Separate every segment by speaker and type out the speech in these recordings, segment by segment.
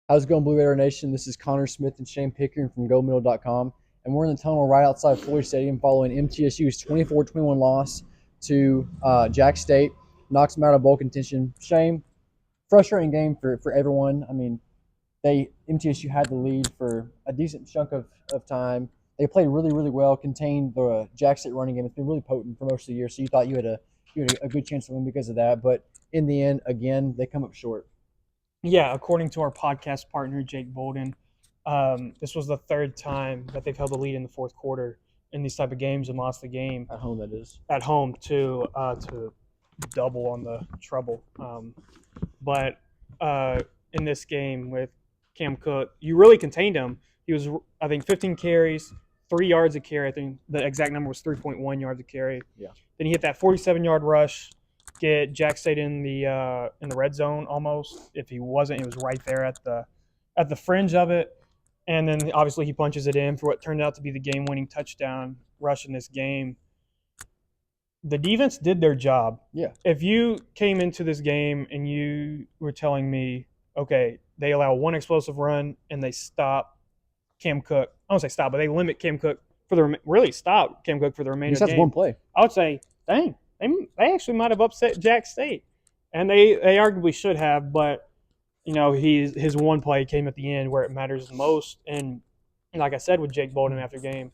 Speaker 1: How's it going, Blue Raider Nation? This is Connor Smith and Shane Pickering from GoMiddle.com, and we're in the tunnel right outside Floyd Stadium following MTSU's 24-21 loss to Jax State. Knocks them out of bowl contention. Shane, frustrating game for everyone. I mean, MTSU had the lead for a decent chunk of time. They played really, really well, contained the Jax State running game. It's been really potent for most of the year, so you thought you had a good chance to win because of that. But in the end, again, they come up short.
Speaker 2: Yeah, according to our podcast partner, Jake Bolden, this was the third time that they've held the lead in the fourth quarter in these type of games and lost the game.
Speaker 1: At home, that is.
Speaker 2: At home to double on the trouble. But in this game with Cam Cook, you really contained him. He was, I think, 15 carries, 3 yards a carry. I think the exact number was 3.1 yards a carry.
Speaker 1: Yeah.
Speaker 2: Then he hit that 47-yard rush, get Jax State in the red zone almost. If he wasn't, he was right there at the fringe of it. And then obviously he punches it in for what turned out to be the game-winning touchdown rush in this game. The defense did their job.
Speaker 1: Yeah.
Speaker 2: If you came into this game and you were telling me, okay, they allow one explosive run and they stop Cam Cook. I don't say stop, but they limit Cam Cook for the really stop Cam Cook for the remainder of the game.
Speaker 1: That's one play.
Speaker 2: I would say, dang, they actually might have upset Jax State, and they arguably should have. But you know, his one play came at the end where it matters the most. And like I said with Jake Bolden after game,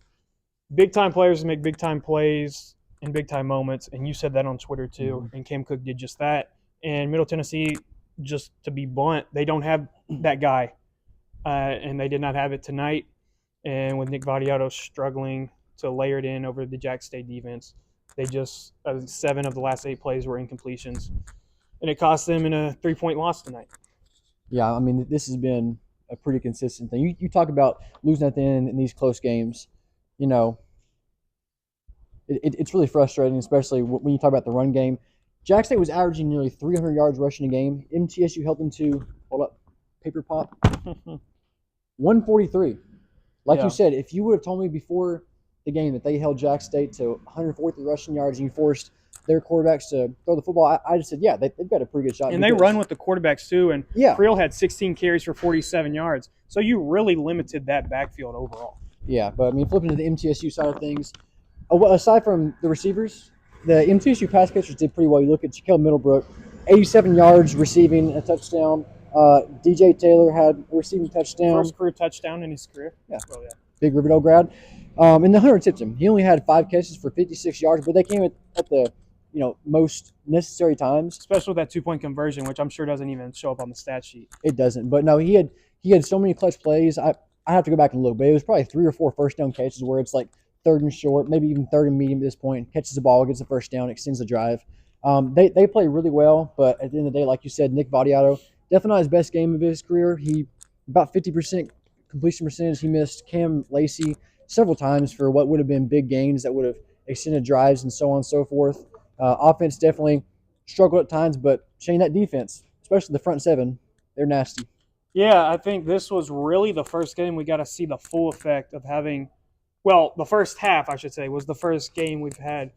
Speaker 2: big time players make big time plays in big time moments, and you said that on Twitter too.
Speaker 1: Mm-hmm.
Speaker 2: And Cam Cook did just that. And Middle Tennessee, just to be blunt, they don't have that guy, and they did not have it tonight. And with Nick Vadiato struggling to layer it in over the Jax State defense, they just 7 of the last 8 plays were incompletions, and it cost them in a 3-point loss tonight.
Speaker 1: Yeah, I mean, this has been a pretty consistent thing. You talk about losing at the end in these close games. You know, it's really frustrating, especially when you talk about the run game. Jax State was averaging nearly 300 yards rushing a game. MTSU held them to, hold up, paper pop, 143. Like you said, if you would have told me before the game that they held Jax State to 143 rushing yards and you forced their quarterbacks to throw the football, I just said, yeah, they've got a pretty good shot.
Speaker 2: And they run with the quarterbacks too, and Creel had 16 carries for 47 yards. So you really limited that backfield overall.
Speaker 1: Yeah, but I mean, flipping to the MTSU side of things, aside from the receivers, the MTSU pass catchers did pretty well. You look at Shaquille Middlebrook, 87 yards receiving a touchdown. DJ Taylor had a receiving touchdown.
Speaker 2: First career touchdown in his career.
Speaker 1: Yeah.
Speaker 2: Oh, yeah.
Speaker 1: Big Riverdale grad. And the Hunter tipped him. He only had 5 catches for 56 yards, but they came at the most necessary times.
Speaker 2: Especially with that 2-point conversion, which I'm sure doesn't even show up on the stat sheet.
Speaker 1: It doesn't. But no, he had so many clutch plays. I have to go back and look, but it was probably 3 or 4 first down catches where it's like 3rd and short, maybe even 3rd and medium at this point. Catches the ball, gets the first down, extends the drive. They play really well, but at the end of the day, like you said, Nick Vadiato, definitely not his best game of his career. He about 50% completion percentage. He missed Cam Lacey several times for what would have been big gains that would have extended drives and so on and so forth. Offense definitely struggled at times, but Shane, that defense, especially the front 7, they're nasty.
Speaker 2: Yeah, I think this was really the first game we got to see the full effect of having – well, the first half, I should say, was the first game we've had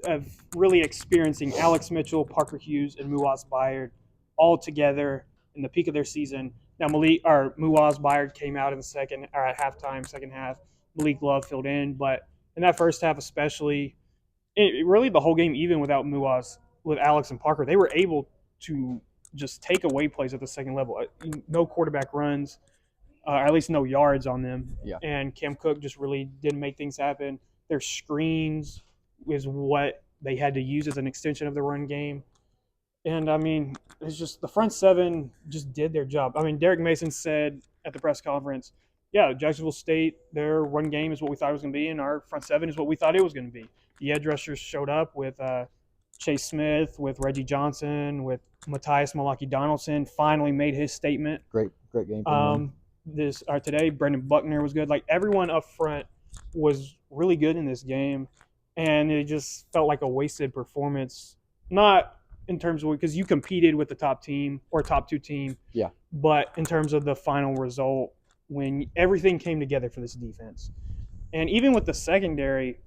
Speaker 2: of really experiencing Alex Mitchell, Parker Hughes, and Muaz Bayard all together in the peak of their season. Now, Muaz Bayard came out in the second half. Malik Love filled in, but in that first half especially, really the whole game, even without Muaz, with Alex and Parker, they were able to just take away plays at the second level. No quarterback runs, or at least no yards on them.
Speaker 1: Yeah.
Speaker 2: And Cam Cook just really didn't make things happen. Their screens is what they had to use as an extension of the run game. And, I mean, it's just the front 7 just did their job. I mean, Derek Mason said at the press conference, yeah, Jacksonville State, their run game is what we thought it was going to be, and our front 7 is what we thought it was going to be. The edge rushers showed up with Chase Smith, with Reggie Johnson, with Matthias Malaki Donaldson, finally made his statement.
Speaker 1: Great game.
Speaker 2: Today, Brendan Buckner was good. Like, everyone up front was really good in this game, and it just felt like a wasted performance. Not in terms of because you competed with the top team or top 2 team.
Speaker 1: Yeah.
Speaker 2: But in terms of the final result, when everything came together for this defense, and even with the secondary,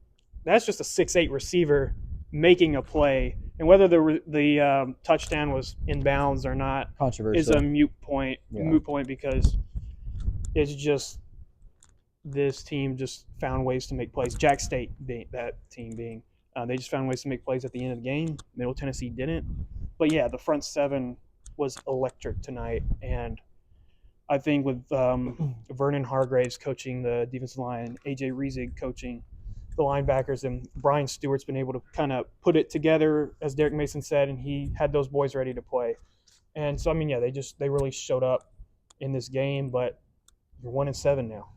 Speaker 2: that's just a 6'8" receiver making a play And whether the touchdown was in bounds or not is
Speaker 1: Controversial.
Speaker 2: a moot point.
Speaker 1: Yeah.
Speaker 2: Moot point because it's just this team just found ways to make plays. Jax State being that team being they just found ways to make plays at the end of the game. Middle Tennessee didn't. But yeah, the front seven was electric tonight, and I think with Vernon Hargraves coaching the defensive line, AJ Riesig coaching the linebackers, and Brian Stewart's been able to kind of put it together, as Derek Mason said, and he had those boys ready to play. And so, I mean, yeah, they really showed up in this game, but you're 1-7 now.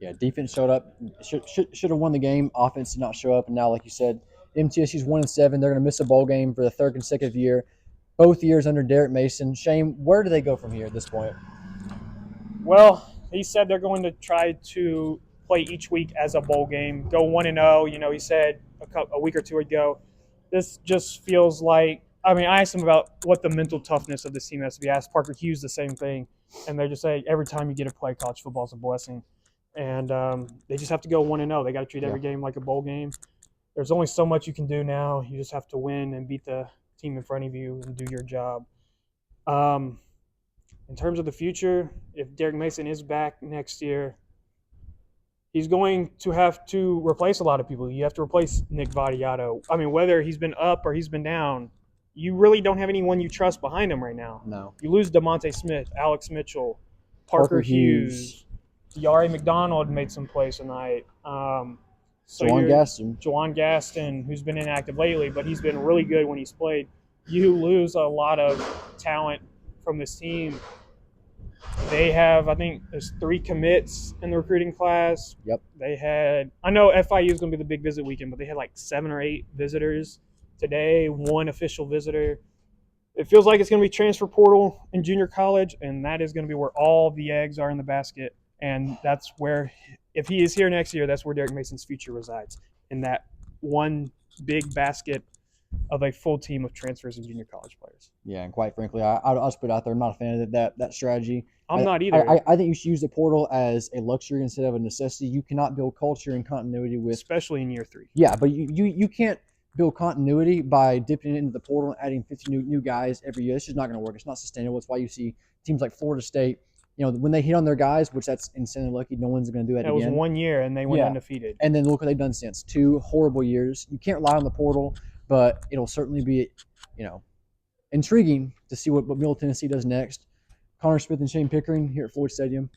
Speaker 1: Yeah, defense showed up. Should have won the game. Offense did not show up, and now, like you said, MTSU's 1-7. They're going to miss a bowl game for the third consecutive year. Both years under Derek Mason. Shane, where do they go from here at this point?
Speaker 2: Well, he said they're going to try to play each week as a bowl game. Go 1-0. You know, he said a week or two ago. This just feels like. I mean, I asked him about what the mental toughness of this team has to be. I asked Parker Hughes the same thing, and they're just saying every time you get to play college football is a blessing, and they just have to go 1-0. They got to treat every game like a bowl game. There's only so much you can do now. You just have to win and beat the team in front of you and do your job. In terms of the future, if Derek Mason is back next year, he's going to have to replace a lot of people. You have to replace Nick Vadiato. I mean, whether he's been up or he's been down, you really don't have anyone you trust behind him right now.
Speaker 1: No.
Speaker 2: You lose DeMonte Smith, Alex Mitchell, Parker Hughes. Yari McDonald made some plays tonight. Jawan Gaston, who's been inactive lately, but he's been really good when he's played. You lose a lot of talent from this team. They have, I think, there's 3 commits in the recruiting class.
Speaker 1: Yep.
Speaker 2: They had, I know FIU is going to be the big visit weekend, but they had like 7 or 8 visitors today, 1 official visitor. It feels like it's going to be transfer portal in junior college, and that is going to be where all the eggs are in the basket. And that's where, if he is here next year, that's where Derek Mason's future resides, in that one big basket of a full team of transfers and junior college players.
Speaker 1: Yeah, and quite frankly, I'll just put it out there, I'm not a fan of that strategy.
Speaker 2: I'm not either.
Speaker 1: I think you should use the portal as a luxury instead of a necessity. You cannot build culture and continuity with,
Speaker 2: especially in year 3.
Speaker 1: Yeah, but you can't build continuity by dipping into the portal and adding 50 new guys every year. It's just not going to work. It's not sustainable. It's why you see teams like Florida State, you know, when they hit on their guys, which that's insanely lucky. No one's going to do that again.
Speaker 2: That was 1 year, and they went undefeated.
Speaker 1: And then look what they've done since. 2 horrible years. You can't rely on the portal, but it'll certainly be, you know, intriguing to see what Middle Tennessee does next. Connor Smith and Shane Pickering here at Floyd Stadium.